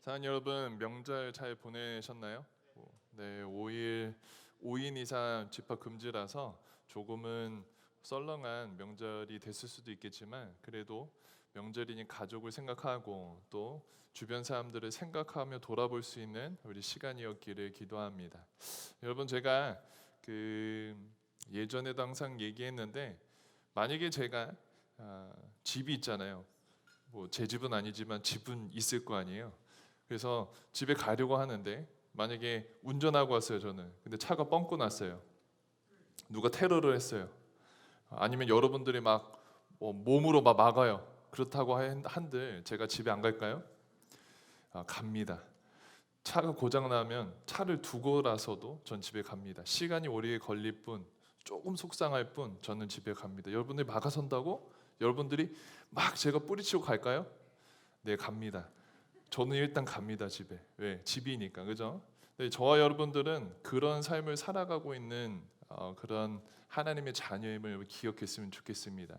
사랑하는 여러분, 명절 잘 보내셨나요? 네, 5인 이상 집합 금지라서 조금은 썰렁한 명절이 됐을 수도 있겠지만, 그래도 명절이니 가족을 생각하고 또 주변 사람들을 생각하며 돌아볼 수 있는 우리 시간이었기를 기도합니다. 여러분, 제가 그 예전에도 항상 얘기했는데, 만약에 제가 집이 있잖아요. 뭐 제 집은 아니지만 집은 있을 거 아니에요. 그래서 집에 가려고 하는데 만약에 운전하고 왔어요 저는. 근데 차가 뻥고 났어요. 누가 테러를 했어요. 아니면 여러분들이 막뭐 몸으로 막 막아요. 그렇다고 한들 제가 집에 안 갈까요? 갑니다. 차가 고장 나면 차를 두고라서도 전 집에 갑니다. 시간이 오래 걸릴 뿐, 조금 속상할 뿐 저는 집에 갑니다. 여러분들이 막아선다고 여러분들이 막 제가 뿌리치고 갈까요? 네, 갑니다. 저는 일단 갑니다 집에. 왜? 집이니까, 그죠? 네, 저와 여러분들은 그런 삶을 살아가고 있는 그런 하나님의 자녀임을 기억했으면 좋겠습니다.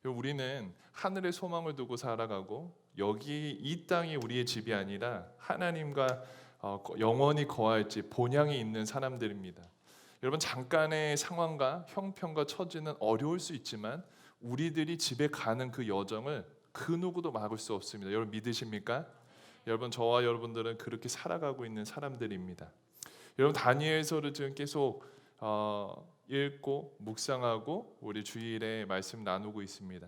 우리는 하늘의 소망을 두고 살아가고 여기 이 땅이 우리의 집이 아니라 하나님과 영원히 거할지 본향이 있는 사람들입니다. 여러분, 잠깐의 상황과 형편과 처지는 어려울 수 있지만 우리들이 집에 가는 그 여정을 그 누구도 막을 수 없습니다. 여러분 믿으십니까? 여러분, 저와 여러분들은 그렇게 살아가고 있는 사람들입니다. 여러분, 다니엘서를 지금 계속 읽고 묵상하고 우리 주일에 말씀 나누고 있습니다.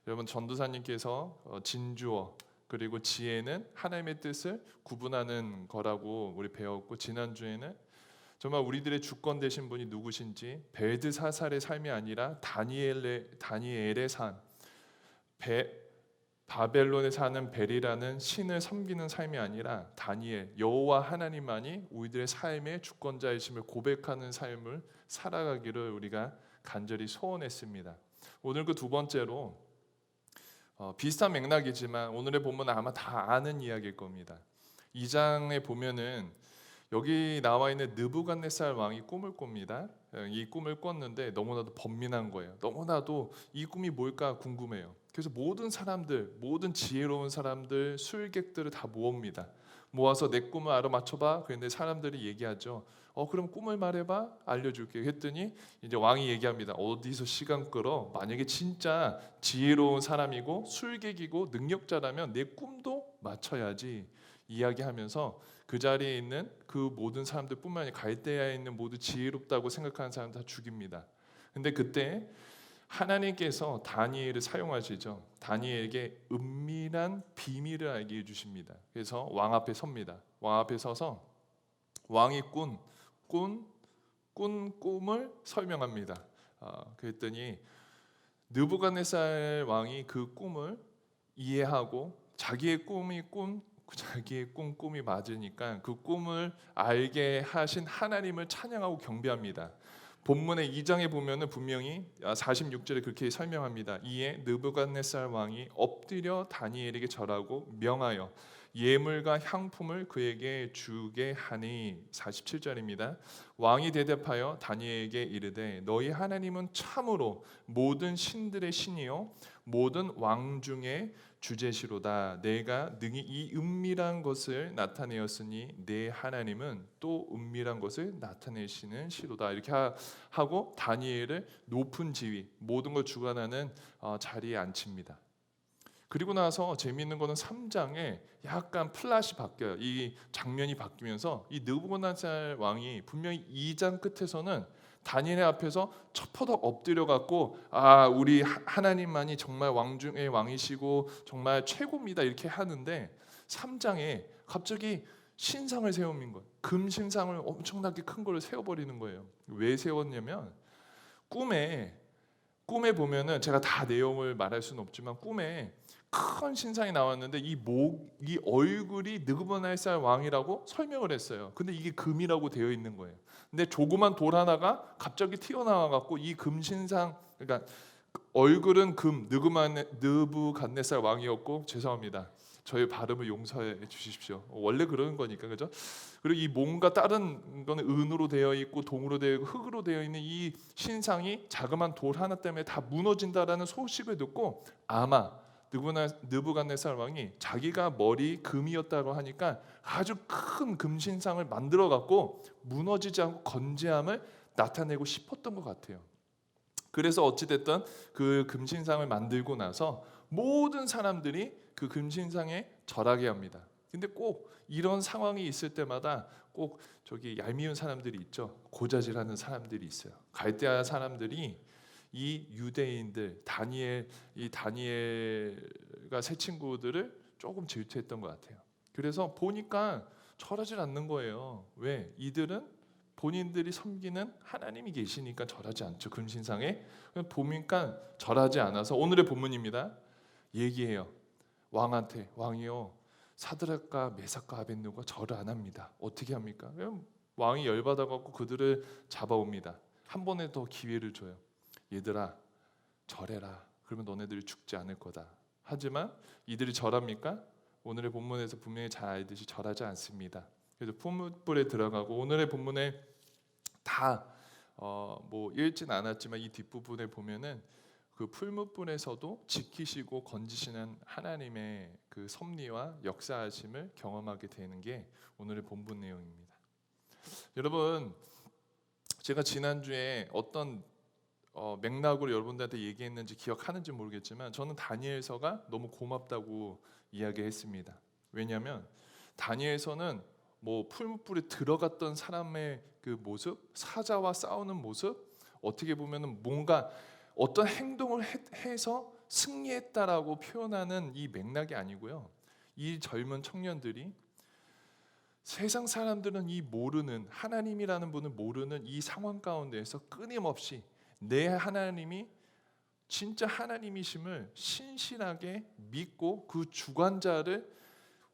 여러분, 전도사님께서 진주어 그리고 지혜는 하나님의 뜻을 구분하는 거라고 우리 배웠고, 지난주에는 정말 우리들의 주권 되신 분이 누구신지, 벨드사살의 삶이 아니라 다니엘의 삶, 바벨론에 사는 벨이라는 신을 섬기는 삶이 아니라 다니엘, 여호와 하나님만이 우리들의 삶의 주권자이심을 고백하는 삶을 살아가기를 우리가 간절히 소원했습니다. 오늘 그 두 번째로 비슷한 맥락이지만 오늘의 본문은 아마 다 아는 이야기일 겁니다. 2장에 보면은 여기 나와 있는 느부갓네살 왕이 꿈을 꿉니다. 이 꿈을 꿨는데 너무나도 번민한 거예요. 너무나도 이 꿈이 뭘까 궁금해요. 그래서 모든 사람들, 모든 지혜로운 사람들, 술객들을 다 모읍니다. 모아서 내 꿈을 알아맞혀봐. 그런데 사람들이 얘기하죠. 그럼 꿈을 말해봐, 알려줄게. 했더니 이제 왕이 얘기합니다. 어디서 시간 끌어? 만약에 진짜 지혜로운 사람이고 술객이고 능력자라면 내 꿈도 맞춰야지. 이야기하면서 그 자리에 있는 그 모든 사람들뿐만 아니라 갈대아에 있는 모두 지혜롭다고 생각하는 사람들 다 죽입니다. 근데 그때 하나님께서 다니엘을 사용하시죠. 다니엘에게 은밀한 비밀을 알게 해주십니다. 그래서 왕 앞에 섭니다. 왕 앞에 서서 왕이 꾼 꿈을 설명합니다. 그랬더니 느부갓네살 왕이 그 꿈을 이해하고 자기의 꿈이 맞으니까 그 꿈을 알게 하신 하나님을 찬양하고 경배합니다. 본문의 2장에 보면은 분명히 46절에 그렇게 설명합니다. 이에 느부갓네살 왕이 엎드려 다니엘에게 절하고 명하여 예물과 향품을 그에게 주게 하니. 47절입니다. 왕이 대답하여 다니엘에게 이르되 너희 하나님은 참으로 모든 신들의 신이요 모든 왕 중에 주제시로다. 내가 능히 이 은밀한 것을 나타내었으니 내 하나님은 또 은밀한 것을 나타내시는 시로다. 이렇게 하고 다니엘을 높은 지위, 모든 걸 주관하는 자리에 앉힙니다. 그리고 나서 재미있는 거는 3장에 약간 플랫이 바뀌어요. 이 장면이 바뀌면서 이 느부갓네살 왕이 분명히 2장 끝에서는 다니엘 앞에서 첩퍼덕 엎드려 갖고 우리 하나님만이 정말 왕 중의 왕이시고 정말 최고입니다 이렇게 하는데, 3장에 갑자기 신상을 세우는 거예요. 금 신상을 엄청나게 큰 걸 세워버리는 거예요. 왜 세웠냐면 꿈에 보면은 제가 다 내용을 말할 수는 없지만 꿈에 큰 신상이 나왔는데 이 얼굴이 느부갓네살 왕이라고 설명을 했어요. 근데 이게 금이라고 되어 있는 거예요. 근데 조그만 돌 하나가 갑자기 튀어나와 갖고 이 금신상, 그러니까 얼굴은 금, 느부갓네살 왕이었고, 죄송합니다. 저의 발음을 용서해 주십시오. 원래 그러는 거니까, 그죠? 그리고 이 뭔가 다른 거는 은으로 되어 있고 동으로 되어 있고 흙으로 되어 있는 이 신상이 자그만 돌 하나 때문에 다 무너진다라는 소식을 듣고 아마 느부갓네살 왕이 자기가 머리 금이었다고 하니까 아주 큰 금신상을 만들어 갖고 무너지지 않고 건재함을 나타내고 싶었던 것 같아요. 그래서 어찌됐든 그 금신상을 만들고 나서 모든 사람들이 그 금신상에 절하게 합니다. 근데 꼭 이런 상황이 있을 때마다 꼭 저기 얄미운 사람들이 있죠. 고자질하는 사람들이 있어요. 갈대아 사람들이 이 유대인들 다니엘과 세 친구들을 조금 질투했던 것 같아요. 그래서 보니까 절하지 않는 거예요. 왜? 이들은 본인들이 섬기는 하나님이 계시니까 절하지 않죠. 금신상에 보니까 절하지 않아서 오늘의 본문입니다. 얘기해요. 왕한테 왕이요 사드락과 메삭과 아벳느고가 절을 안 합니다. 어떻게 합니까? 왕이 열받아 갖고 그들을 잡아옵니다. 한 번에 더 기회를 줘요. 얘들아 절해라. 그러면 너네들이 죽지 않을 거다. 하지만 이들이 절합니까? 오늘의 본문에서 분명히 잘 알듯이 절하지 않습니다. 그래서 풀무불에 들어가고 오늘의 본문에 다 뭐 읽진 않았지만 이 뒷부분에 보면은 그 풀무불에서도 지키시고 건지시는 하나님의 그 섭리와 역사하심을 경험하게 되는 게 오늘의 본문 내용입니다. 여러분, 제가 지난주에 어떤 맥락으로 여러분들한테 얘기했는지 기억하는지 모르겠지만 저는 다니엘서가 너무 고맙다고 이야기했습니다. 왜냐하면 다니엘서는 뭐 풀무불에 들어갔던 사람의 그 모습, 사자와 싸우는 모습, 어떻게 보면은 뭔가 어떤 행동을 해서 승리했다라고 표현하는 이 맥락이 아니고요. 이 젊은 청년들이 세상 사람들은 이 모르는 하나님이라는 분을 모르는 이 상황 가운데에서 끊임없이 내 하나님이 진짜 하나님이심을 신실하게 믿고 그 주관자를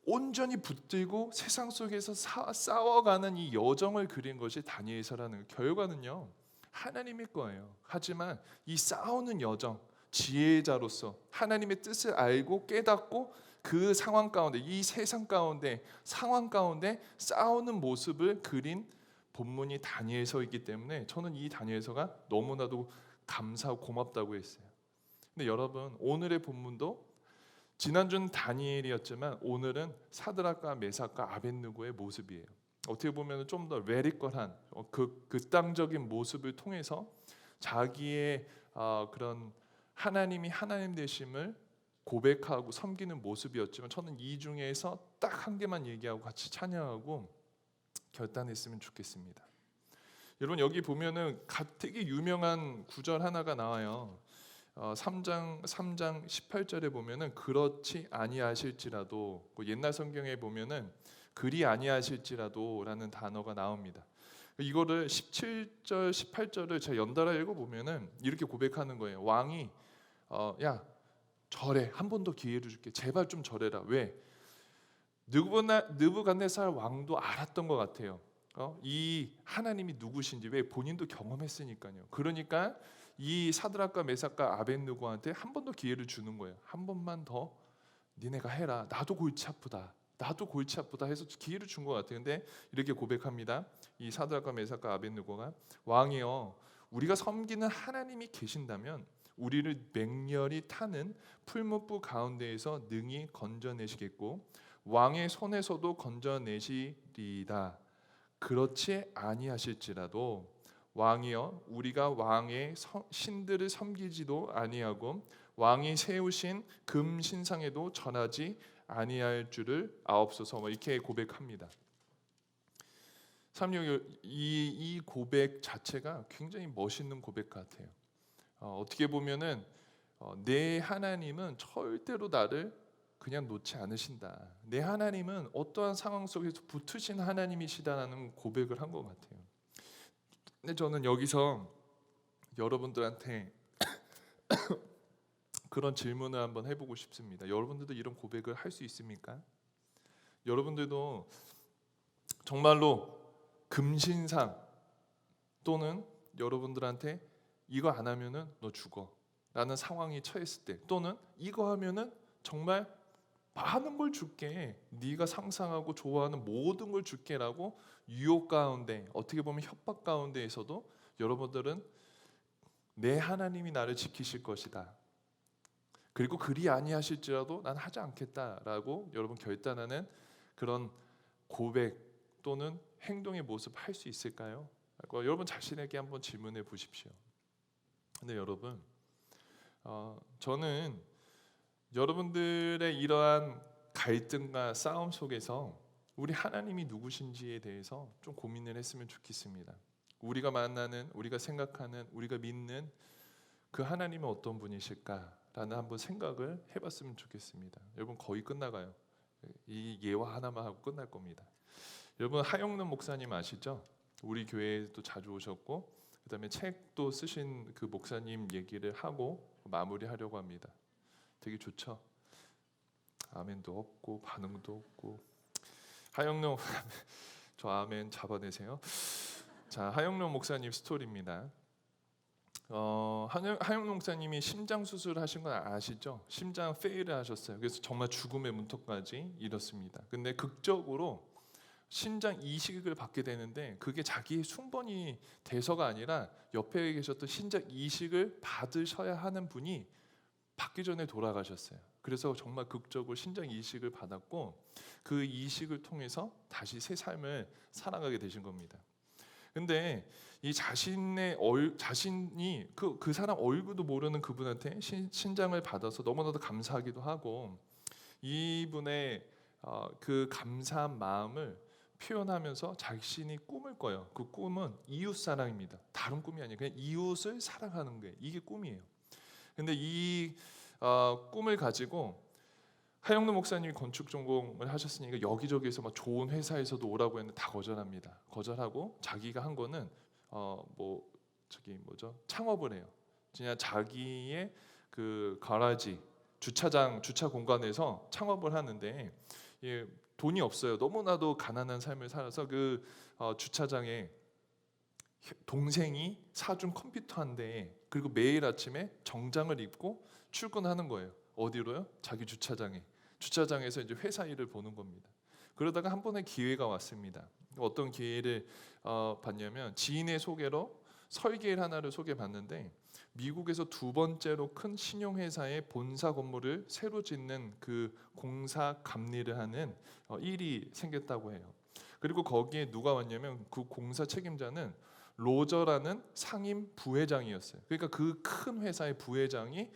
온전히 붙들고 세상 속에서 싸워가는 이 여정을 그린 것이 다니엘서라는 결과는요 하나님일 거예요. 하지만 이 싸우는 여정, 지혜자로서 하나님의 뜻을 알고 깨닫고 그 상황 가운데, 이 세상 가운데, 상황 가운데 싸우는 모습을 그린 본문이 다니엘서이기 때문에 저는 이 다니엘서가 너무나도 감사하고 고맙다고 했어요. 근데 여러분, 오늘의 본문도 지난주는 다니엘이었지만 오늘은 사드락과 메삭과 아벳느고의 모습이에요. 어떻게 보면 좀 더 레디컬한 그 땅적인 모습을 통해서 자기의 그런 하나님이 하나님 되심을 고백하고 섬기는 모습이었지만 저는 이 중에서 딱 한 개만 얘기하고 같이 찬양하고 결단했으면 좋겠습니다. 여러분, 여기 보면은 되게 유명한 구절 하나가 나와요. 3장 18절에 보면은 그렇지 아니하실지라도, 옛날 성경에 보면은 그리 아니하실지라도라는 단어가 나옵니다. 이거를 17절 18절을 제가 연달아 읽어 보면은 이렇게 고백하는 거예요. 왕이 야 절해, 한 번 더 기회를 줄게, 제발 좀 절해라. 왜? 느부갓네살 왕도 알았던 것 같아요. 이 하나님이 누구신지. 왜? 본인도 경험했으니까요. 그러니까 이 사드락과 메삭과 아벳느고한테 한 번 더 기회를 주는 거예요. 한 번만 더 니네가 해라. 나도 골치 아프다. 나도 골치 아프다 해서 기회를 준 것 같아요. 근데 이렇게 고백합니다. 이 사드락과 메삭과 아벳느고가 왕이여, 우리가 섬기는 하나님이 계신다면 우리를 맹렬히 타는 풀무불 가운데에서 능히 건져내시겠고 왕의 손에서도 건져내시리이다. 그렇지 아니하실지라도 왕이여, 우리가 왕의 신들을 섬기지도 아니하고 왕이 세우신 금신상에도 절하지 아니할 줄을 아옵소서. 이렇게 고백합니다. 이 고백 자체가 굉장히 멋있는 고백 같아요. 어떻게 보면은 내 하나님은 절대로 나를 그냥 놓지 않으신다. 내 하나님은 어떠한 상황 속에서 붙으신 하나님이시다라는 고백을 한 것 같아요. 근데 저는 여기서 여러분들한테 그런 질문을 한번 해보고 싶습니다. 여러분들도 이런 고백을 할 수 있습니까? 여러분들도 정말로 금신상 또는 여러분들한테 이거 안 하면은 너 죽어 라는 상황이 처했을 때, 또는 이거 하면은 정말 많은 걸 줄게, 네가 상상하고 좋아하는 모든 걸 줄게 라고 유혹 가운데, 어떻게 보면 협박 가운데에서도 여러분들은 내 하나님이 나를 지키실 것이다, 그리고 그리 아니하실지라도 난 하지 않겠다라고 여러분 결단하는 그런 고백 또는 행동의 모습 할 수 있을까요? 여러분 자신에게 한번 질문해 보십시오. 근데 여러분, 저는 여러분들의 이러한 갈등과 싸움 속에서 우리 하나님이 누구신지에 대해서 좀 고민을 했으면 좋겠습니다. 우리가 만나는, 우리가 생각하는, 우리가 믿는 그 하나님은 어떤 분이실까라는 한번 생각을 해봤으면 좋겠습니다. 여러분 거의 끝나가요. 이 예화 하나만 하고 끝날 겁니다. 여러분 하영론 목사님 아시죠? 우리 교회에도 자주 오셨고 그다음에 책도 쓰신 그 목사님 얘기를 하고 마무리하려고 합니다. 되게 좋죠? 아멘도 없고 반응도 없고. 하영론 저 아멘 잡아내세요. 자, 하영론 목사님 스토리입니다. 하영론 목사님이 심장 수술하신 건 아시죠? 심장 페일을 하셨어요. 그래서 정말 죽음의 문턱까지 이뤘습니다. 근데 극적으로 신장 이식을 받게 되는데 그게 자기의 순번이 돼서가 아니라 옆에 계셨던 신장 이식을 받으셔야 하는 분이 받기 전에 돌아가셨어요. 그래서 정말 극적으로 신장 이식을 받았고 그 이식을 통해서 다시 새 삶을 살아가게 되신 겁니다. 근데 이 자신이 그 사람 얼굴도 모르는 그분한테 신장을 받아서 너무나도 감사하기도 하고 이분의 그 감사한 마음을 표현하면서 자신이 꿈을 꿔요. 그 꿈은 이웃 사랑입니다. 다른 꿈이 아니에요. 그냥 이웃을 사랑하는 게 이게 꿈이에요. 근데 이 꿈을 가지고 하영론 목사님이 건축 전공을 하셨으니까 여기저기에서 막 좋은 회사에서도 오라고 했는데 다 거절합니다. 거절하고 자기가 한 거는 창업을 해요. 그냥 자기의 그 가라지 주차 공간에서 창업을 하는데 돈이 없어요. 너무나도 가난한 삶을 살아서 그 주차장에 동생이 사준 컴퓨터 한 대에 그리고 매일 아침에 정장을 입고 출근하는 거예요. 어디로요? 자기 주차장에. 주차장에서 이제 회사 일을 보는 겁니다. 그러다가 한 번의 기회가 왔습니다. 어떤 기회를 봤냐면 지인의 소개로 설계일 하나를 소개받는데 미국에서 두 번째로 큰 신용회사의 본사 건물을 새로 짓는 그 공사 감리를 하는 일이 생겼다고 해요. 그리고 거기에 누가 왔냐면 그 공사 책임자는 로저라는 상임 부회장이었어요. 그러니까 그 큰 회사의 부회장이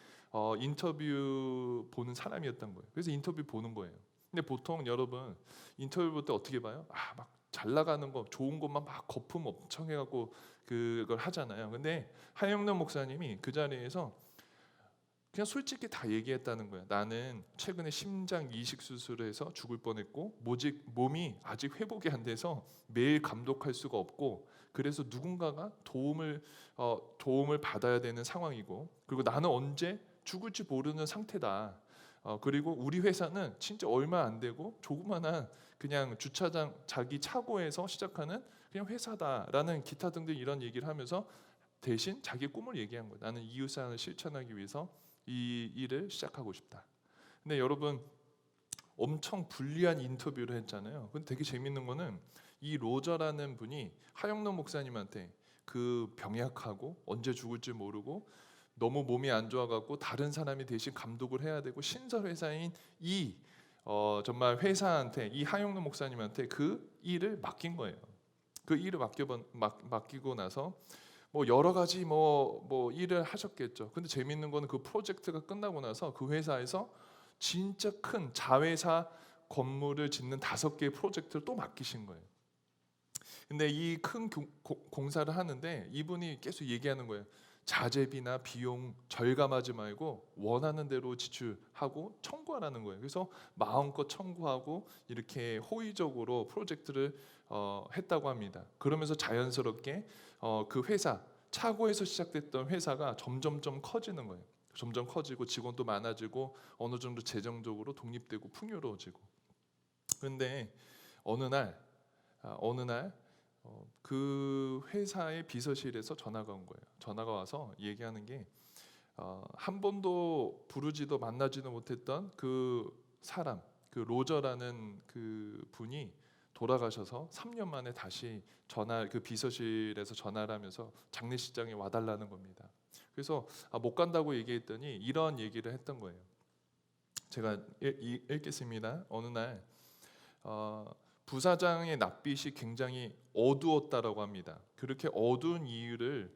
인터뷰 보는 사람이었던 거예요. 그래서 인터뷰 보는 거예요. 근데 보통 여러분 인터뷰 볼 때 어떻게 봐요? 막 잘 나가는 거, 좋은 것만 막 거품 엄청 해갖고 그걸 하잖아요. 근데 하영론 목사님이 그 자리에서 그냥 솔직히 다 얘기했다는 거예요. 나는 최근에 심장 이식 수술을 해서 죽을 뻔했고 몸이 아직 회복이 안 돼서 매일 감독할 수가 없고 그래서 누군가가 도움을 받아야 되는 상황이고 그리고 나는 언제 죽을지 모르는 상태다. 그리고 우리 회사는 진짜 얼마 안 되고 조그만한 그냥 주차장 자기 차고에서 시작하는 그냥 회사다라는 기타 등등 이런 얘기를 하면서 대신 자기 꿈을 얘기한 거예요. 나는 이웃사랑을 실천하기 위해서 이 일을 시작하고 싶다. 근데 여러분 엄청 불리한 인터뷰를 했잖아요. 근데 되게 재밌는 거는 이 로저라는 분이 하영론 목사님한테 그 병약하고 언제 죽을지 모르고 너무 몸이 안 좋아갖고 다른 사람이 대신 감독을 해야 되고 신설 회사인 이 정말 회사한테 이 하영론 목사님한테 그 일을 맡긴 거예요. 그 일을 맡기고 나서 뭐 여러 가지 뭐 일을 하셨겠죠. 근데 재밌는 거는 그 프로젝트가 끝나고 나서 그 회사에서 진짜 큰 자회사 건물을 짓는 5개의 프로젝트를 또 맡기신 거예요. 근데 이 큰 공사를 하는데 이분이 계속 얘기하는 거예요. 자재비나 비용 절감하지 말고 원하는 대로 지출하고 청구하라는 거예요. 그래서 마음껏 청구하고 이렇게 호의적으로 프로젝트를 했다고 합니다. 그러면서 자연스럽게 그 회사 차고에서 시작됐던 회사가 점점점 커지는 거예요. 점점 커지고 직원도 많아지고 어느 정도 재정적으로 독립되고 풍요로워지고. 그런데 어느 날 그 회사의 비서실에서 전화가 온 거예요. 전화가 와서 얘기하는 게 한 번도 부르지도 만나지도 못했던 그 사람, 그 로저라는 그 분이 돌아가셔서 3년 만에 다시 그 비서실에서 전화를 하면서 장례식장에 와달라는 겁니다. 그래서 못 간다고 얘기했더니 이런 얘기를 했던 거예요. 제가 읽겠습니다. 어느 날 부사장의 낯빛이 굉장히 어두웠다라고 합니다. 그렇게 어두운 이유를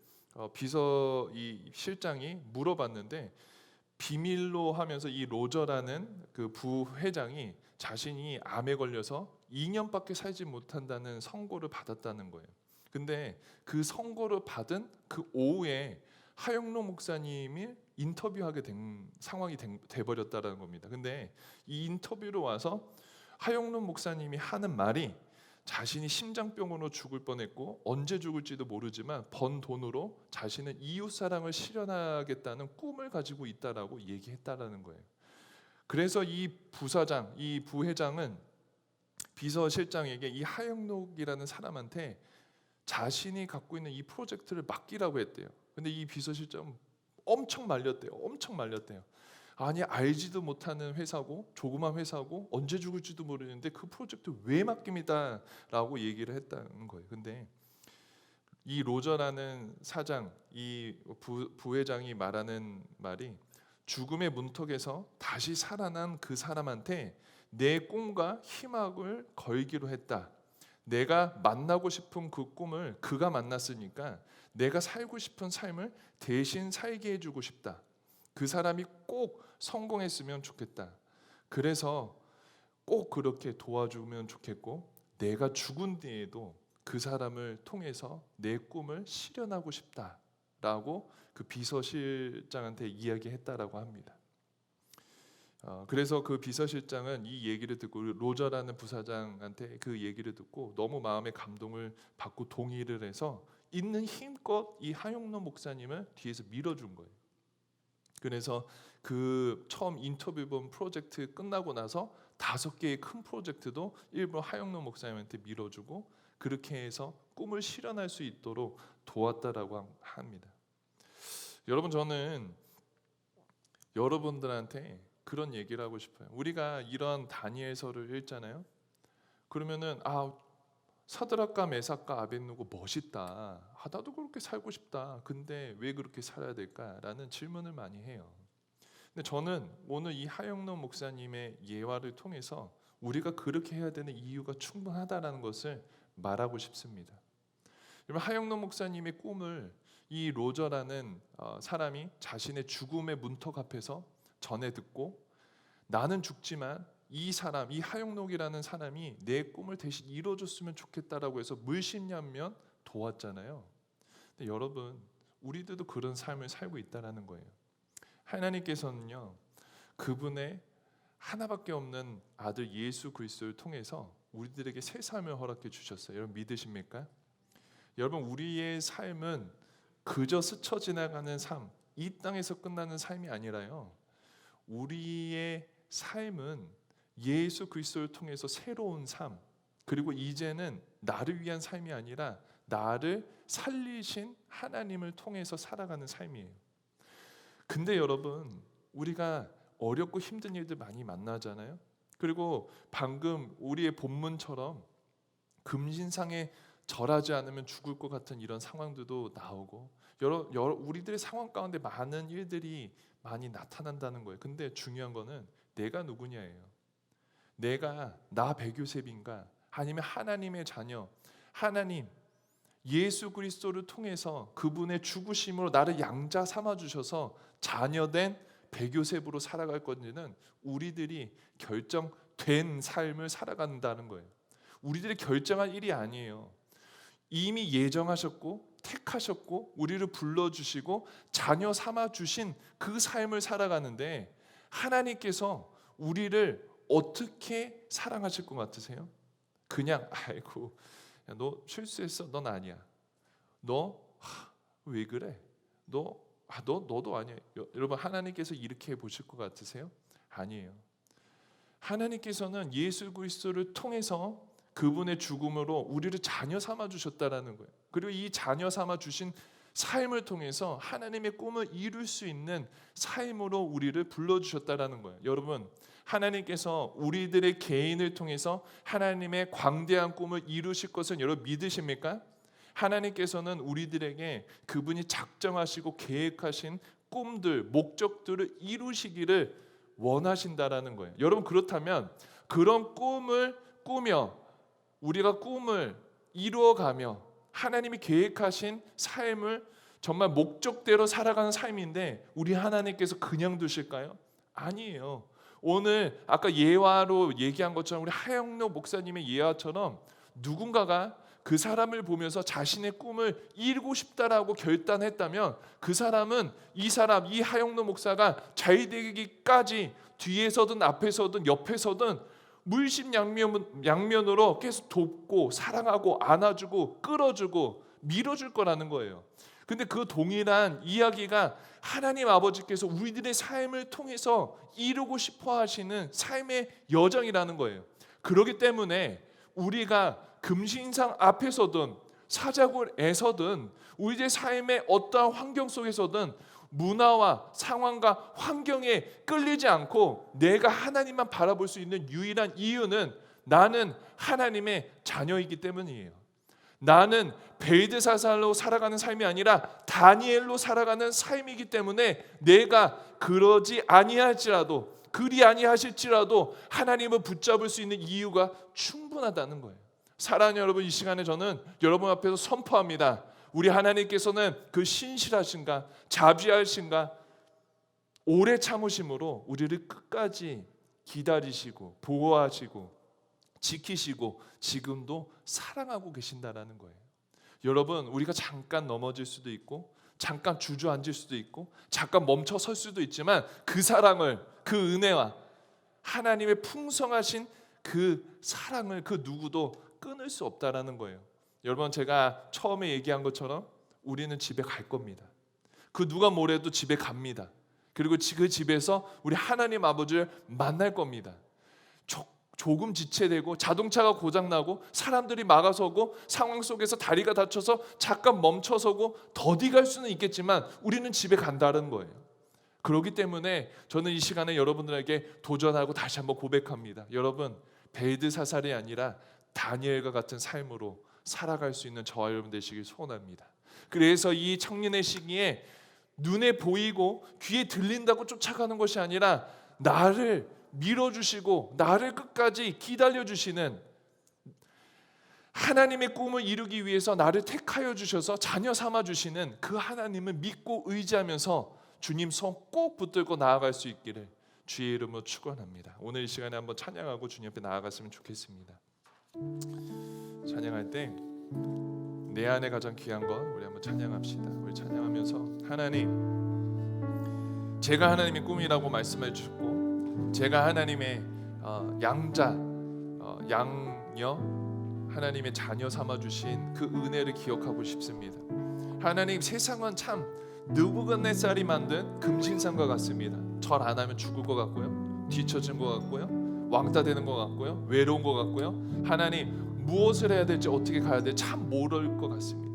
이 실장이 물어봤는데 비밀로 하면서 이 로저라는 그 부회장이 자신이 암에 걸려서 2년밖에 살지 못한다는 선고를 받았다는 거예요. 근데 그 선고를 받은 그 오후에 하영로 목사님이 인터뷰하게 된 상황이 돼버렸다는 겁니다. 근데 이 인터뷰로 와서 하영로 목사님이 하는 말이 자신이 심장병으로 죽을 뻔했고 언제 죽을지도 모르지만 번 돈으로 자신은 이웃 사랑을 실현하겠다는 꿈을 가지고 있다라고 얘기했다라는 거예요. 그래서 이 부사장, 이 부회장은 비서실장에게 이 하영록이라는 사람한테 자신이 갖고 있는 이 프로젝트를 맡기라고 했대요. 근데 이 비서실장은 엄청 말렸대요. 아니, 알지도 못하는 회사고 조그만 회사고 언제 죽을지도 모르는데 그 프로젝트 왜 맡깁니다 라고 얘기를 했다는 거예요. 근데 이 로저라는 사장, 이 부회장이 말하는 말이 죽음의 문턱에서 다시 살아난 그 사람한테 내 꿈과 희망을 걸기로 했다. 내가 만나고 싶은 그 꿈을 그가 만났으니까 내가 살고 싶은 삶을 대신 살게 해주고 싶다. 그 사람이 꼭 성공했으면 좋겠다. 그래서 꼭 그렇게 도와주면 좋겠고 내가 죽은 뒤에도 그 사람을 통해서 내 꿈을 실현하고 싶다라고 그 비서실장한테 이야기했다라고 합니다. 그래서 그 비서실장은 이 얘기를 듣고 로저라는 부사장한테 그 얘기를 듣고 너무 마음에 감동을 받고 동의를 해서 있는 힘껏 이 하영로 목사님을 뒤에서 밀어준 거예요. 그래서 그 처음 인터뷰 본 프로젝트 끝나고 나서 5개의 큰 프로젝트도 일부러 하영로 목사님한테 밀어주고 그렇게 해서 꿈을 실현할 수 있도록 도왔다라고 합니다. 여러분, 저는 여러분들한테 그런 얘기를 하고 싶어요. 우리가 이런 다니엘서를 읽잖아요. 그러면은 사드락과 메삭과 아벳느고 멋있다. 나도 그렇게 살고 싶다. 근데 왜 그렇게 살아야 될까라는 질문을 많이 해요. 근데 저는 오늘 이 하영로 목사님의 예화를 통해서 우리가 그렇게 해야 되는 이유가 충분하다라는 것을 말하고 싶습니다. 여러분, 하영로 목사님의 꿈을 이 로저라는 사람이 자신의 죽음의 문턱 앞에서 전해 듣고 나는 죽지만 이 하영록이라는 사람이 내 꿈을 대신 이뤄줬으면 좋겠다라고 해서 물심양면 도왔잖아요. 근데 여러분, 우리들도 그런 삶을 살고 있다라는 거예요. 하나님께서는요, 그분의 하나밖에 없는 아들 예수 그리스도를 통해서 우리들에게 새 삶을 허락해 주셨어요. 여러분, 믿으십니까? 여러분, 우리의 삶은 그저 스쳐 지나가는 삶, 이 땅에서 끝나는 삶이 아니라요, 우리의 삶은 예수 그리스도를 통해서 새로운 삶, 그리고 이제는 나를 위한 삶이 아니라 나를 살리신 하나님을 통해서 살아가는 삶이에요. 근데 여러분, 우리가 어렵고 힘든 일들 많이 만나잖아요. 그리고 방금 우리의 본문처럼 금신상에 절하지 않으면 죽을 것 같은 이런 상황들도 나오고 우리들의 상황 가운데 많은 일들이 많이 나타난다는 거예요. 근데 중요한 거는 내가 누구냐예요. 내가 나 백요셉인가 아니면 하나님의 자녀, 하나님 예수 그리스도를 통해서 그분의 죽으심으로 나를 양자 삼아 주셔서 자녀된 백요셉으로 살아갈 건지는 우리들이 결정된 삶을 살아간다는 거예요. 우리들이 결정할 일이 아니에요. 이미 예정하셨고 택하셨고 우리를 불러주시고 자녀 삼아 주신 그 삶을 살아가는데 하나님께서 우리를 어떻게 사랑하실 것 같으세요? 그냥 아이고 야, 너 실수했어. 넌 아니야. 너 왜 그래? 너도 아니야. 여러분, 하나님께서 이렇게 보실 것 같으세요? 아니에요. 하나님께서는 예수 그리스도를 통해서 그분의 죽음으로 우리를 자녀 삼아 주셨다라는 거예요. 그리고 이 자녀 삼아 주신 삶을 통해서 하나님의 꿈을 이룰 수 있는 삶으로 우리를 불러주셨다라는 거예요. 여러분, 하나님께서 우리들의 개인을 통해서 하나님의 광대한 꿈을 이루실 것은 여러분 믿으십니까? 하나님께서는 우리들에게 그분이 작정하시고 계획하신 꿈들, 목적들을 이루시기를 원하신다라는 거예요. 여러분, 그렇다면 그런 꿈을 꾸며 우리가 꿈을 이루어가며 하나님이 계획하신 삶을 정말 목적대로 살아가는 삶인데 우리 하나님께서 그냥 두실까요? 아니에요. 오늘 아까 예화로 얘기한 것처럼 우리 하영록 목사님의 예화처럼 누군가가 그 사람을 보면서 자신의 꿈을 이루고 싶다라고 결단했다면 그 사람은 이 하영록 목사가 잘 되기까지 뒤에서든 앞에서든 옆에서든 물심양면으로 계속 돕고 사랑하고 안아주고 끌어주고 밀어줄 거라는 거예요. 근데 그 동일한 이야기가 하나님 아버지께서 우리들의 삶을 통해서 이루고 싶어 하시는 삶의 여정이라는 거예요. 그렇기 때문에 우리가 금신상 앞에서든 사자굴에서든 우리의 삶의 어떠한 환경 속에서든 문화와 상황과 환경에 끌리지 않고 내가 하나님만 바라볼 수 있는 유일한 이유는 나는 하나님의 자녀이기 때문이에요. 나는 벨드사살로 살아가는 삶이 아니라 다니엘로 살아가는 삶이기 때문에 내가 그러지 아니할지라도 그리 아니하실지라도 하나님을 붙잡을 수 있는 이유가 충분하다는 거예요. 사랑하는 여러분, 이 시간에 저는 여러분 앞에서 선포합니다. 우리 하나님께서는 그 신실하신가 자비하신가 오래 참으심으로 우리를 끝까지 기다리시고 보호하시고 지키시고 지금도 사랑하고 계신다라는 거예요. 여러분, 우리가 잠깐 넘어질 수도 있고 잠깐 주저앉을 수도 있고 잠깐 멈춰 설 수도 있지만 그 사랑을, 그 은혜와 하나님의 풍성하신 그 사랑을 그 누구도 끊을 수 없다라는 거예요. 여러분, 제가 처음에 얘기한 것처럼 우리는 집에 갈 겁니다. 그 누가 뭐래도 집에 갑니다. 그리고 그 집에서 우리 하나님 아버지를 만날 겁니다. 조금 지체되고 자동차가 고장나고 사람들이 막아서고 상황 속에서 다리가 다쳐서 잠깐 멈춰서고 더디 갈 수는 있겠지만 우리는 집에 간다는 거예요. 그렇기 때문에 저는 이 시간에 여러분들에게 도전하고 다시 한번 고백합니다. 여러분, 벨드사살이 아니라 다니엘과 같은 삶으로 살아갈 수 있는 저와 여러분 되시길 소원합니다. 그래서 이 청년의 시기에 눈에 보이고 귀에 들린다고 쫓아가는 것이 아니라 나를 밀어주시고 나를 끝까지 기다려주시는 하나님의 꿈을 이루기 위해서 나를 택하여 주셔서 자녀 삼아주시는 그 하나님을 믿고 의지하면서 주님 손 꼭 붙들고 나아갈 수 있기를 주의 이름으로 축원합니다. 오늘 이 시간에 한번 찬양하고 주님 앞에 나아갔으면 좋겠습니다. 찬양할 때 내 안에 가장 귀한 것 우리 한번 찬양합시다. 우리 찬양하면서 하나님, 제가 하나님의 꿈이라고 말씀해 주셨고 제가 하나님의 양자, 양녀, 하나님의 자녀 삼아주신 그 은혜를 기억하고 싶습니다. 하나님, 세상은 참 느부갓네살이 만든 금신상과 같습니다. 절 안 하면 죽을 것 같고요, 뒤처진 것 같고요, 왕따 되는 것 같고요, 외로운 것 같고요. 하나님, 무엇을 해야 될지 어떻게 가야 될지 참 모를 것 같습니다.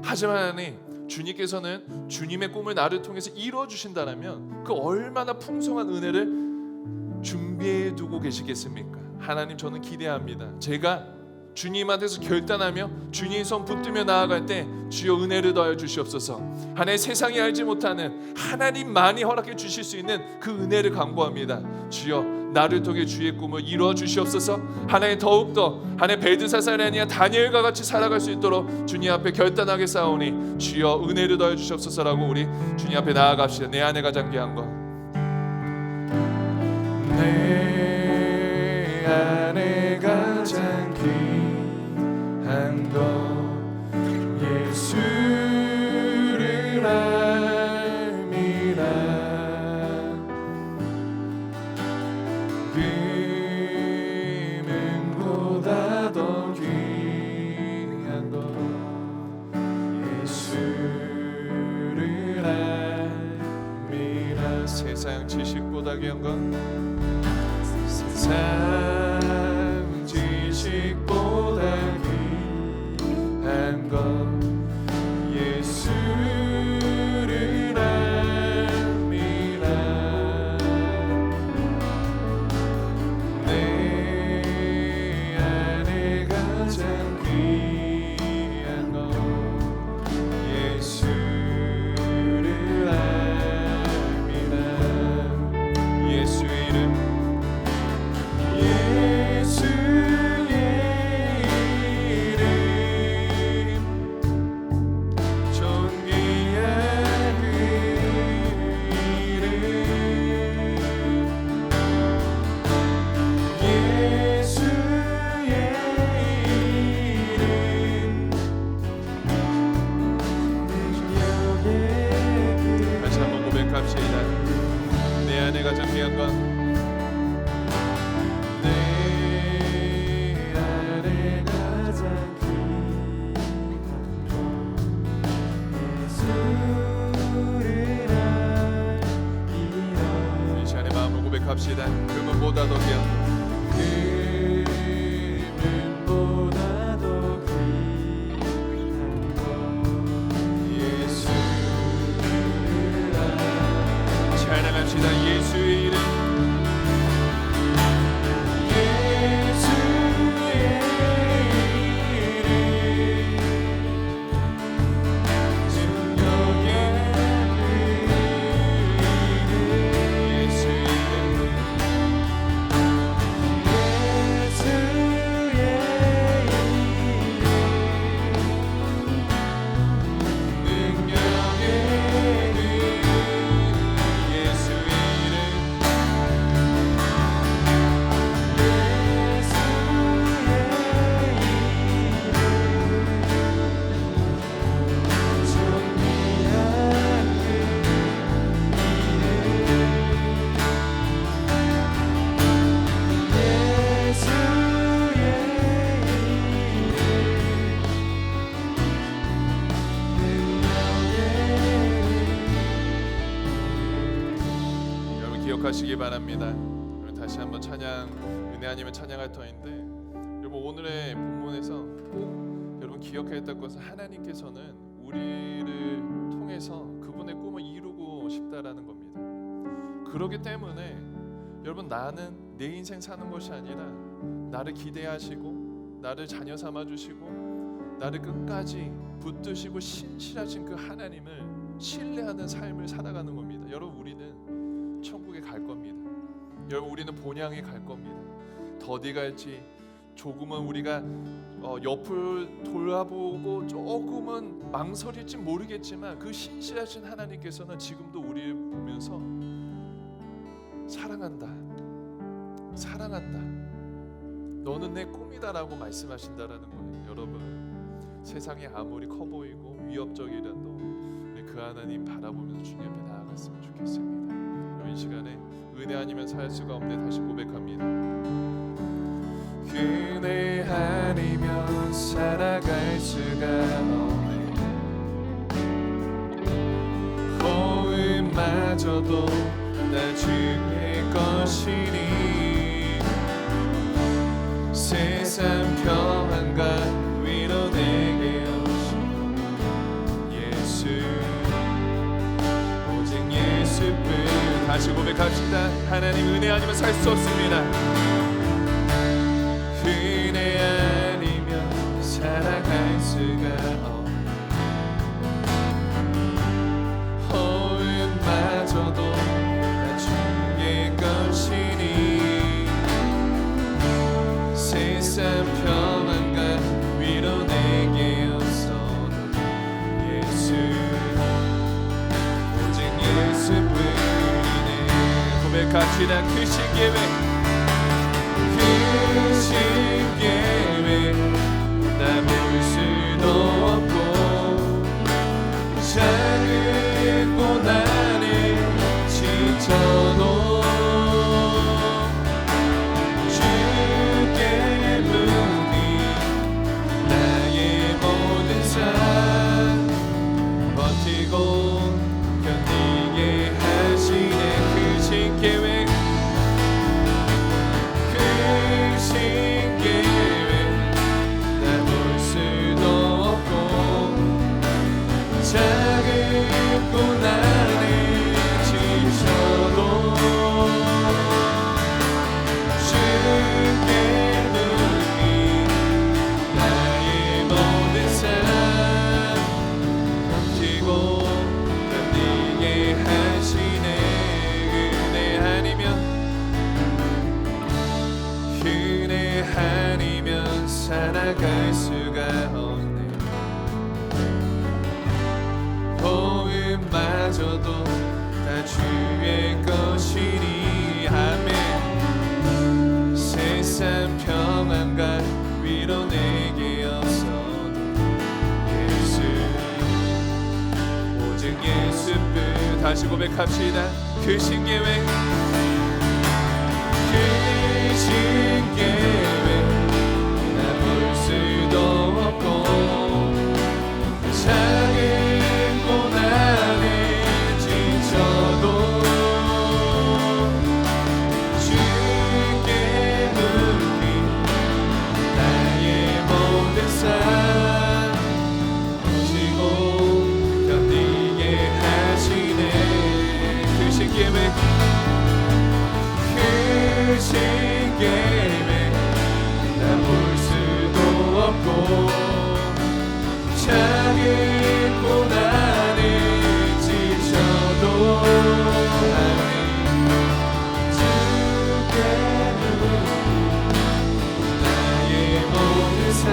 하지만 하나님, 주님께서는 주님의 꿈을 나를 통해서 이루어 주신다면 그 얼마나 풍성한 은혜를 준비해 두고 계시겠습니까? 하나님, 저는 기대합니다. 제가 주님한테서 결단하며 주님 손 붙들며 나아갈 때 주여 은혜를 더하여 주시옵소서. 하나님, 세상이 알지 못하는 하나님만이 허락해 주실 수 있는 그 은혜를 간구합니다. 주여, 나를 통해 주의 꿈을 이루어 주시옵소서. 하나님, 더욱더 하나님 벨드사살이 아니라 다니엘과 같이 살아갈 수 있도록 주님 앞에 결단하게 싸우니 주여 은혜를 더하여 주시옵소서라고 우리 주님 앞에 나아갑시다. 내 안에 가장 귀한 것, 내 안에 가장 귀한 것 예수를 알미라. 금은보다 더 귀한 것 예수를 알미라. 세상 지식보다 귀한 것, 세상 지식보다 귀한 것 예수를 알미라. 내 안에 가장 귀한 것 금보다 더 귀한 찬양합시다. 예수의 이름, 기억하시기 바랍니다. 여러분 다시 한번 찬양, 은혜 아니면 찬양할 터인데, 여러분 오늘의 본문에서 꼭 여러분 기억해야 할 것은 하나님께서는 우리를 통해서 그분의 꿈을 이루고 싶다라는 겁니다. 그렇기 때문에 여러분 나는 내 인생 사는 것이 아니라 나를 기대하시고 나를 자녀 삼아 주시고 나를 끝까지 붙드시고 신실하신 그 하나님을 신뢰하는 삶을 살아가는 겁니다. 여러분 우리는 천국에 갈 겁니다. 여러분 우리는 본향에 갈 겁니다. 더디 갈지 조금은 우리가 옆을 돌아보고 조금은 망설일지 모르겠지만 그 신실하신 하나님께서는 지금도 우리를 보면서 사랑한다, 사랑한다, 너는 내 꿈이다라고 말씀하신다라는 거예요. 여러분 세상이 아무리 커 보이고 위협적이라도 우리 그 하나님 바라보면서 주님 앞에 나아갔으면 좋겠습니다. 이 시간에 은혜 아니면 살 수가 없네 다시 고백합니다. 은혜 아니면 살아갈 수가 없네. 호흡마저도 나 주의 것이니 세상 평안과 위로 내게 오신 예수, 오직 예수뿐. 다시 고백합시다. 하나님 은혜 아니면 살 수 없습니다. 은혜 아니면 살아갈 수가 없네. 호흡마저도 다 주의 것이니 세상 평안과 위로 내게 없어도 예수, 오직 예수뿐. 고백합시다. 크신 계획, 크신 계획 나 볼 수도 없고 작은 고난에 지쳐도 주께 묻니 나의 모든 삶 버티고 견디게 하시네. 크신 계획, 크신 계획 나 볼 수도 없고 작은 고난에 지쳐도 주께 묻니 나의 모든 삶 버티고 견디게 하시네. 은혜 아니면 살아갈 수가 없네. 호흡마저도 다 주의 것이니 아멘. 세상 평안과 위로 내게 없어도 예수, 오직 예수뿐. 다시 고백합시다. 크신 계획, 크신 계획 나 볼 수도 없고 작은 고난에 지쳐도 주께 없고 작은 고난에 지쳐도 주께는 나의 모든 삶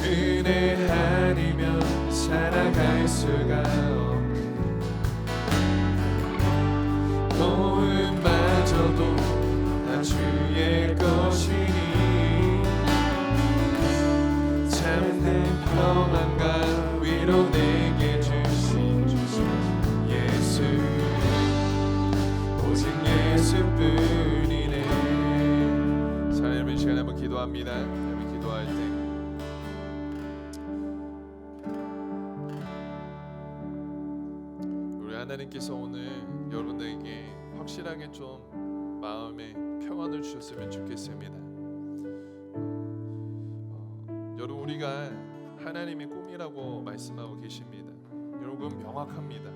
은혜 아니면 살아갈 수가 없네. 도움마저도 다 주의 것이니 참된 평안과 위로 내게 주신 주신 예수 오직 예수뿐이네. 하나님 이 시간에 한번 기도합니다. 하나님 기도할 때 하나님께서 오늘 여러분들에게 확실하게 좀 마음에 평안을 주셨으면 좋겠습니다. 여러분 우리가 하나님의 꿈이라고 말씀하고 계십니다. 여러분 명확합니다.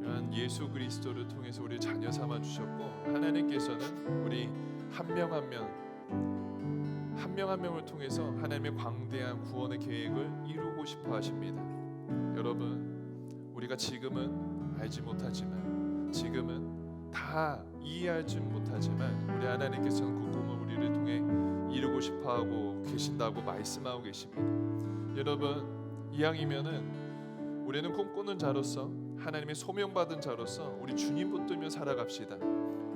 이런 예수 그리스도를 통해서 우리 자녀 삼아 주셨고 하나님께서는 우리 한 명 한 명을 통해서 하나님의 광대한 구원의 계획을 이루고 싶어 하십니다. 여러분 우리가 지금은 알지 못하지만 지금은 다 이해하지 못하지만 우리 하나님께서는 그 꿈을 우리를 통해 이루고 싶어하고 계신다고 말씀하고 계십니다. 여러분 이왕이면은 우리는 꿈꾸는 자로서 하나님의 소명받은 자로서 우리 주님 붙들며 살아갑시다.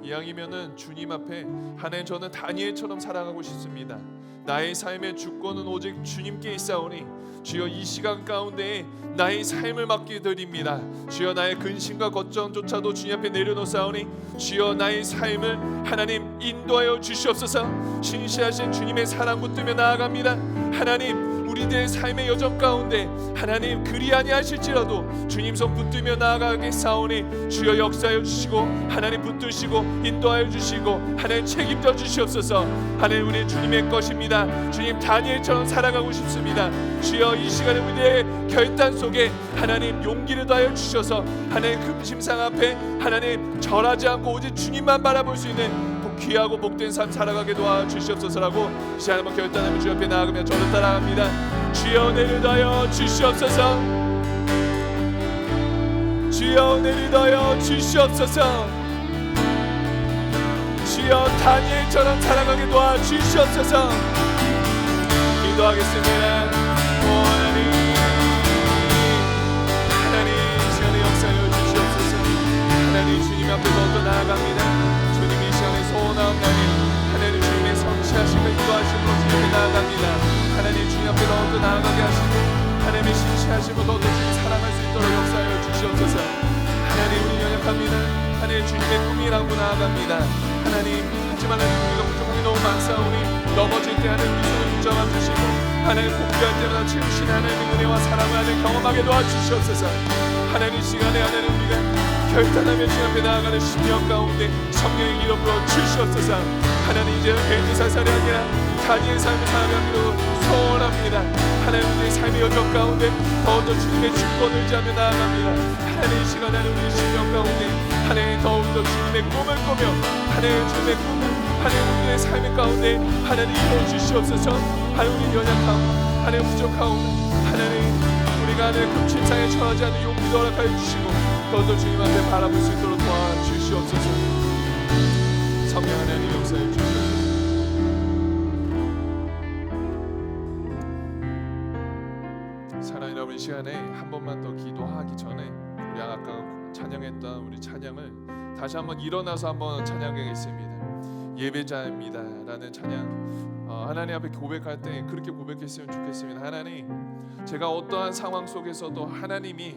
이왕이면은 주님 앞에 하나님 저는 다니엘처럼 살아가고 싶습니다. 나의 삶의 주권은 오직 주님께 있사오니 주여 이 시간 가운데에 나의 삶을 맡겨드립니다. 주여 나의 근심과 걱정조차도 주님 앞에 내려놓사오니 주여 나의 삶을 하나님 인도하여 주시옵소서. 신실하신 주님의 사랑 붙들며 나아갑니다. 하나님 우리들의 삶의 여정 가운데 하나님 그리 아니하실지라도 주님 손 붙들며 나아가겠사오니 주여 역사하여 주시고 하나님 붙드시고 인도하여 주시고 하나님 책임져 주시옵소서. 하나님 우리 주님의 것입니다. 주님 다니엘처럼 살아가고 싶습니다. 주여 이 시간에 우리의 결단 속에 하나님 용기를 더하여 주셔서 하나님 금심상 앞에 하나님 절하지 않고 오직 주님만 바라볼 수 있는 귀하고 복된 삶 살아가게 도와주시옵소서라고 시간 한번 결단하며 주 옆에 나아가며 저를 따라갑니다. 주여 은혜를 더하여 주시옵소서. 주여 은혜를 더하여 주시옵소서. 주여 다니엘처럼 살아가게 도와주시옵소서. 기도하겠습니다. 하나님 이 시간에 역사하여 주시옵소서. 하나님 주님 앞에서 또 나아갑니다. 주님이 이 시간에 소원하옵나니 하나님 주님의 성실하심을 인도하심으로 주님께 나아갑니다. 하나님 주님 앞에 더 나아가게 하시고 하나님의 신실하심을 더 주님 사랑할 수 있도록 역사하여 주시옵소서. 하나님 우리 연약합니다. 하나님 주님의 꿈이라고 나아갑니다. 하나님 하지만 우리가 부족함이 너무 많사오니 넘어질 때 하나님 우리 손을 붙잡아 주시고 하나님 복귀할 때마다 채우신 하나님의 은혜와 사랑을 하나님 경험하게 도와주시옵소서. 하나님 시간에 하나님 우리가 결단하며 주 앞에 나아가는 심령 가운데 성령의 기름 부어 주시옵소서. 하나님 이제 벤지 살살이 아니라 다니엘 삶을 살아가기로 소원합니다. 하나님 우리의 삶의 여정 가운데 더욱더 주님의 주권을 의지하며 나아갑니다. 하나님 이 시간에 우리의 심령 가운데 하나님 더욱더 주님의 꿈을 꾸며 하나님 주님의 꿈을 하나님 우리의 삶의 가운데 하나님 이루어 주시옵소서. 하나님 우리 연약함 하나님 부족함 하나님 우리가 하나님 금침상에 처하지 않는 용기도 허락하여 주시고 더욱더 주님 앞에 바라볼 수 있도록 도와주시옵소서. 성령 하나님 역사해 주시옵소서. 사랑하는 여러분 이 시간에 한 번만 더 기도하기 전에 우리 아까 찬양했던 우리 찬양을 다시 한번 일어나서 한번 찬양하겠습니다. 예배자입니다 라는 찬양 하나님 앞에 고백할 때 그렇게 고백했으면 좋겠습니다. 하나님 제가 어떠한 상황 속에서도 하나님이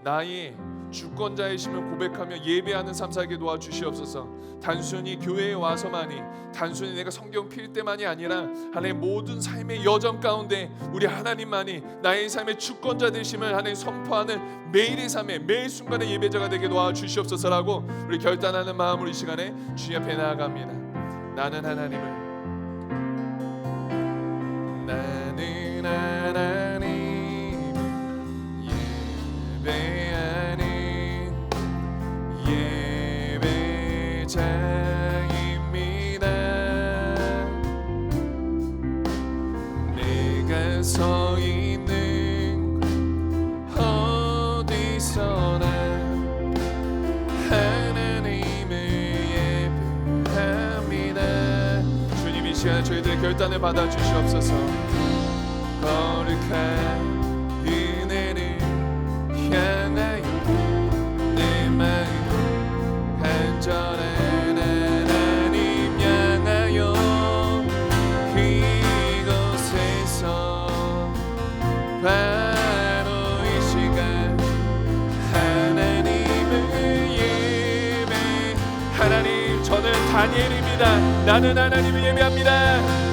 나의 주권자이심을 고백하며 예배하는 삶 살게 도와주시옵소서. 단순히 교회에 와서만이 단순히 내가 성경 필 때만이 아니라 하나님 모든 삶의 여정 가운데 우리 하나님만이 나의 삶의 주권자 되심을 하나님 선포하는 매일의 삶에 매일 순간의 예배자가 되게 도와주시옵소서라고 우리 결단하는 마음으로 이 시간에 주님 앞에 나아갑니다. 나는 하나님을 예배하니 어디서나 하나님을 예배합니다. 주님 이 시간 저희들의 결단을 받아주시옵소서. 거룩한 은혜를 향하여 내 마음 간절한 하나님 향하여 이곳에서 바로 이 시간 하나님을 예배. 하나님, 저는 다니엘입니다. 나는 하나님을 예배합니다.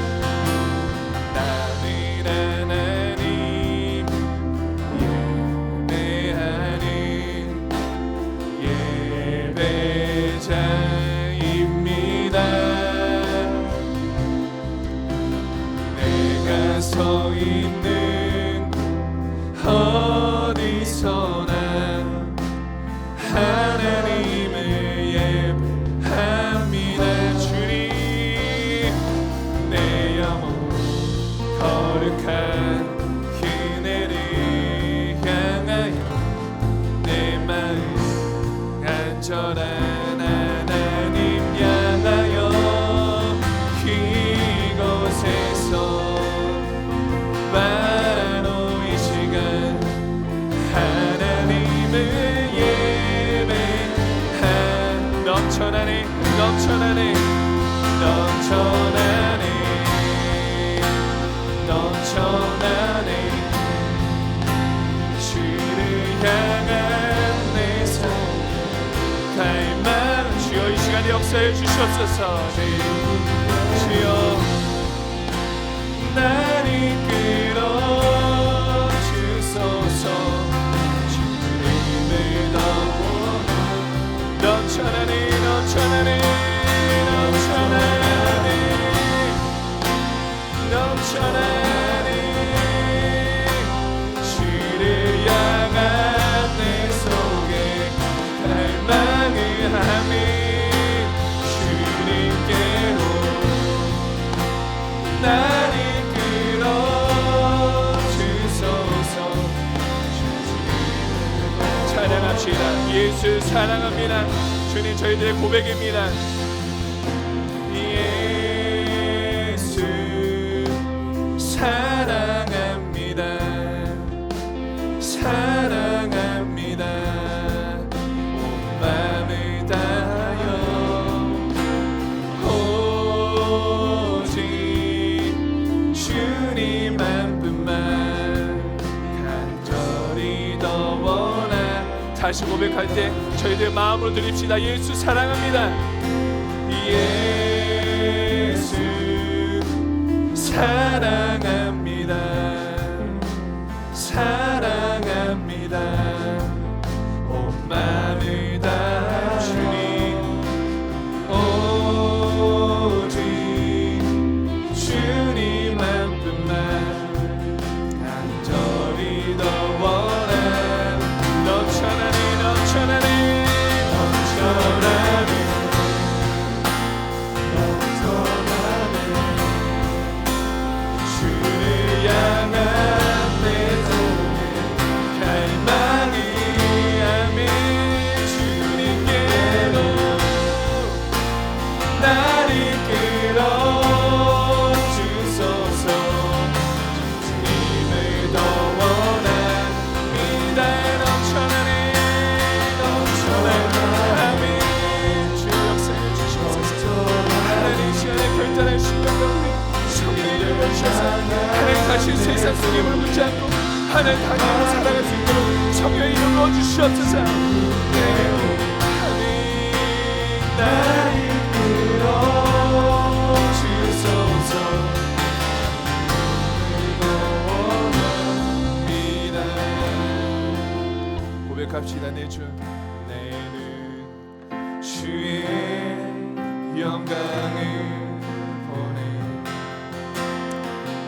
서 있는 어디서나 하나님을 예배합니다. 주님, 내 영혼 거룩한 은혜를 향하여 내 마음 간절한 하나님 향하여 이곳에서 바로 이 시간 하나님을 예배한 넘쳐나네 넘쳐나네 넘쳐나네 넘쳐나네 주를 향한 내 삶 갈망. 주여 이 시간에 역사해 주시옵소서. 주여 나를 끌어주소서. 주님을 넘어 넘쳐나네 넘쳐나네 넘쳐나네 넘쳐나네 주를 향한 내 속에 갈망을 하며 주님께로 나를 끌어주소서. 찬양합시다. 예수 사랑합니다. 주님, 저희들의 고백입니다. 예수 사랑합니다. 사랑합니다. 온 마음을 다하여 오직 주님 한 분만 간절히 더 원하. 다시 고백할 때 저희들 마음으로 드립시다. 예수 사랑합니다. 예수 사랑합니다. 사랑합니다. 온 마음을 다해 주님 오직 주님 한 분만 간절히 더 원한 넘쳐나네 넘쳐나네 넘쳐나네 넘쳐나네 주를 향한 내 속에 갈망이 아멘. 주님께로 나를 끌어주소서. 주님을 더 원합니다. 넘쳐나네 넘쳐나네 아멘. 주 역사해 주시옵소서. 하나님 시간에 결단할 순간 가운데 성령이 열려주셔서 하나님 다시 세상 속에 물붙지 않고 하나님 하나님을 사랑할 수 있도록 성령이 이루어 주시옵소서. 아멘. 나를 끌어주소서. 고백합시다. 내 주 내는 주의 영광을 보내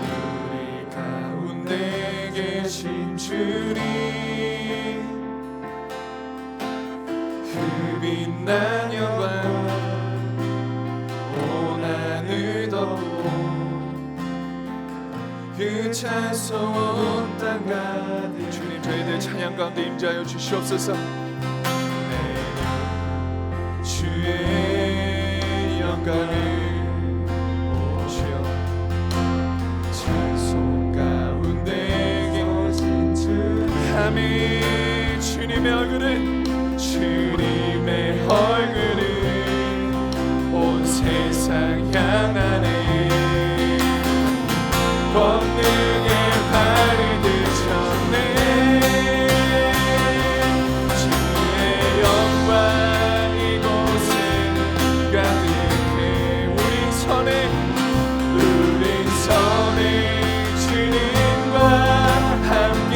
우리 가운데 계신 주님 그 빛난 영광 온 하늘 덮고 그 찬송 온 땅 가득. 주님 저희들 찬양 가운데 임재하여 주시옵소서. 주의 영광을 보시어 찬송 가운데 계신 주. 아멘. 주님의 얼굴을 주님의 얼굴을 온 세상 향하네. 권능의 발을 드셨네. 주의 영광 이곳에 가득해. 우리 선에 주님과 함께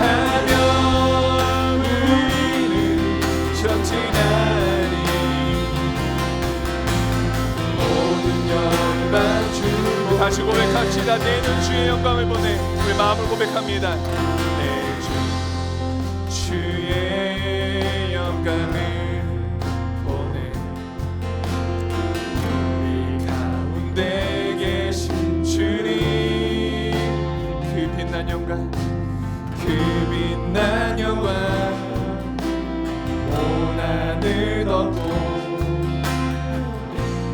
찬양하며 우리는 전진하리. 모든 열방 주. 다시 고백합시다. 내는 주의 영광을 보내. 우리 마음을 고백합니다. 내 주 주의 영광을 보내. 우리 가운데 계신 주님 그 빛난 영광 그 빛난 영광 온 하늘 덮고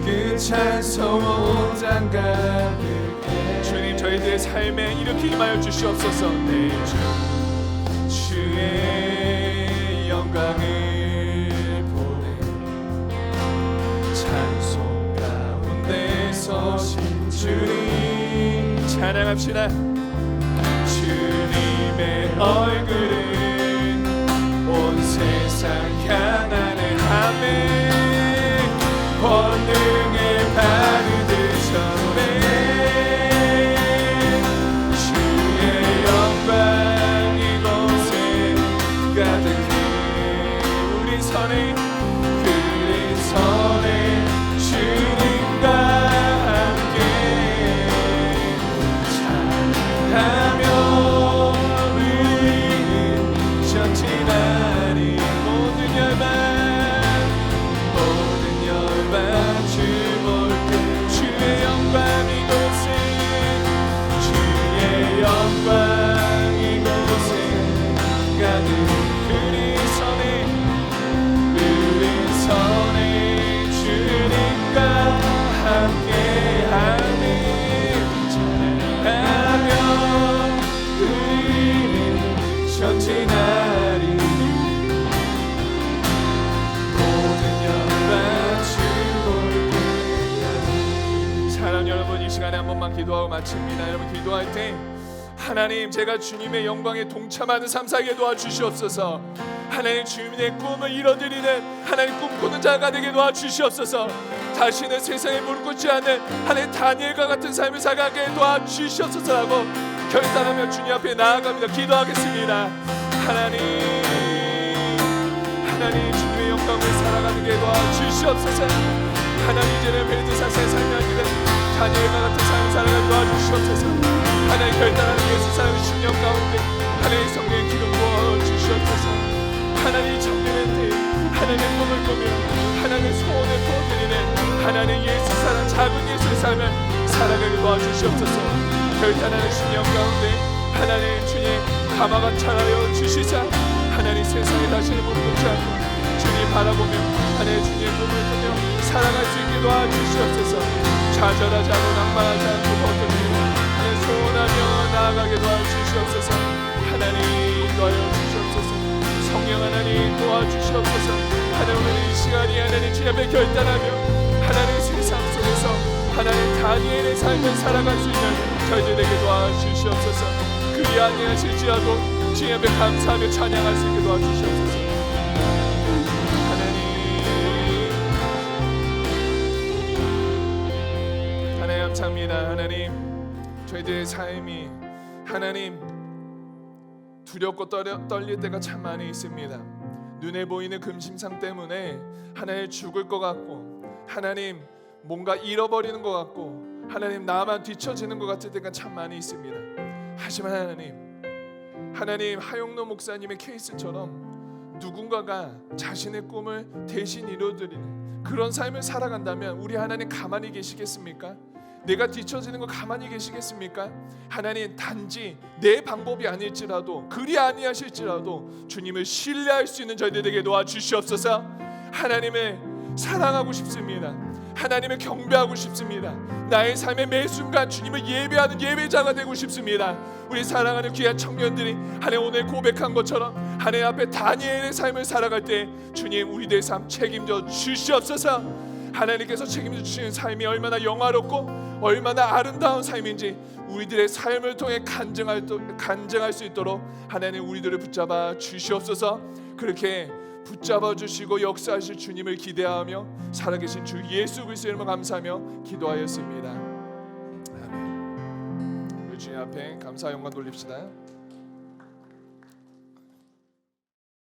그 찬송 온 땅 가득해. 주님 저희들의 삶에 이렇게 임하여 주시옵소서. 내 주 주의 영광을 보내. 찬송 가운데 서신 주님 찬양합시다. 주님의 얼굴을 온 세상 향하네. 아멘. 권능의 발을 드셨네. 주의 영광 이곳에 가득해. 우리 선에 주님과 함께 찬양하며 우리는 전진하리. 모든 열방 주 볼때 주의 영광 이곳에 주의 영광 이곳에 가득. 우리 선에 주님과 함께하니 찬양하며 우리는 전진하리. 모든 열방 주 볼때. 사랑하는 여러분, 이 시간에 한 번만 기도하고 마칩니다. 여러분 기도할 때 하나님 제가 주님의 영광에 동참하는 삶 살게 도와주시옵소서. 하나님 주님의 꿈을 이뤄드리는 하나님 꿈꾸는 자가 되게 도와주시옵소서. 다시는 세상에 물꽂지 않는 하나님 다니엘과 같은 삶을 살게 도와주시옵소서라고 결단하며 주님 앞에 나아갑니다. 기도하겠습니다. 하나님 주님의 영광을 살아가는 게 도와주시옵소서. 하나님 이제는 벨드사스의 삶이 아니라 다니엘과 같은 삶을 살아가게 도와주시옵소서. 하나님 결단하는 예수 사랑의 신령 가운데 하나님 성령의 기름 부어주시옵소서. 하나님 청년의 때 하나님의 꿈을 꾸며 하나님의 소원을 부어드리는 하나님 예수 사랑 작은 예수의 삶을 살아가게 도와주시옵소서. 결단하는 신령 가운데 하나님 주님 가마가 차하여 주시사 하나님 세상에 다시는 무릎 꿇지 않고 주님 바라보며 하나님 주님의 꿈을 꾸며 살아갈 수 있게 도와주시옵소서. 좌절하지 않고 낭만하지 않고 버텨드리고 하나님 소원하며 나아가게 도와주시옵소서. 하나님 도와주시옵소서. 성령 하나님 도와주시옵소서. 하나님 오늘 이 시간이 하나님 주님 앞에 결단하며 하나님 세상 속에서 하나님 다니엘의 삶을 살아갈 수 있는 저희들에게 도와주시옵소서. 그리 아니하실지라도 주님 앞에 감사하며 찬양할 수 있게 도와주시옵소서. 하나님 감사합니다. 하나님 저희들의 삶이 하나님 두렵고 떨릴 때가 참 많이 있습니다. 눈에 보이는 금심상 때문에 하나님 하나님 죽을 것 같고 하나님 뭔가 잃어버리는 것 같고 하나님 나만 뒤처지는 것 같을 때가 참 많이 있습니다. 하지만 하나님 하용노 목사님의 케이스처럼 누군가가 자신의 꿈을 대신 이루어드리는 그런 삶을 살아간다면 우리 하나님 가만히 계시겠습니까? 내가 뒤처지는 거 가만히 계시겠습니까? 하나님, 단지 내 방법이 아닐지라도, 그리 아니하실지라도 주님을 신뢰할 수 있는 저희들에게 도와주시옵소서. 하나님을 사랑하고 싶습니다. 하나님을 경배하고 싶습니다. 나의 삶의 매 순간 주님을 예배하는 예배자가 되고 싶습니다. 우리 사랑하는 귀한 청년들이 하나님 오늘 고백한 것처럼 하나님 앞에 다니엘의 삶을 살아갈 때 주님, 우리들의 삶 책임져 주시옵소서. 하나님께서 책임져 주시는 삶이 얼마나 영화롭고 얼마나 아름다운 삶인지 우리들의 삶을 통해 간증할 수 있도록 하나님 우리들을 붙잡아 주시옵소서. 그렇게 붙잡아 주시고 역사하실 주님을 기대하며 살아계신 주 예수 그리스도의 이름으로 감사하며 기도하였습니다. 아멘. 우리 주님 앞에 감사 영광 돌립시다.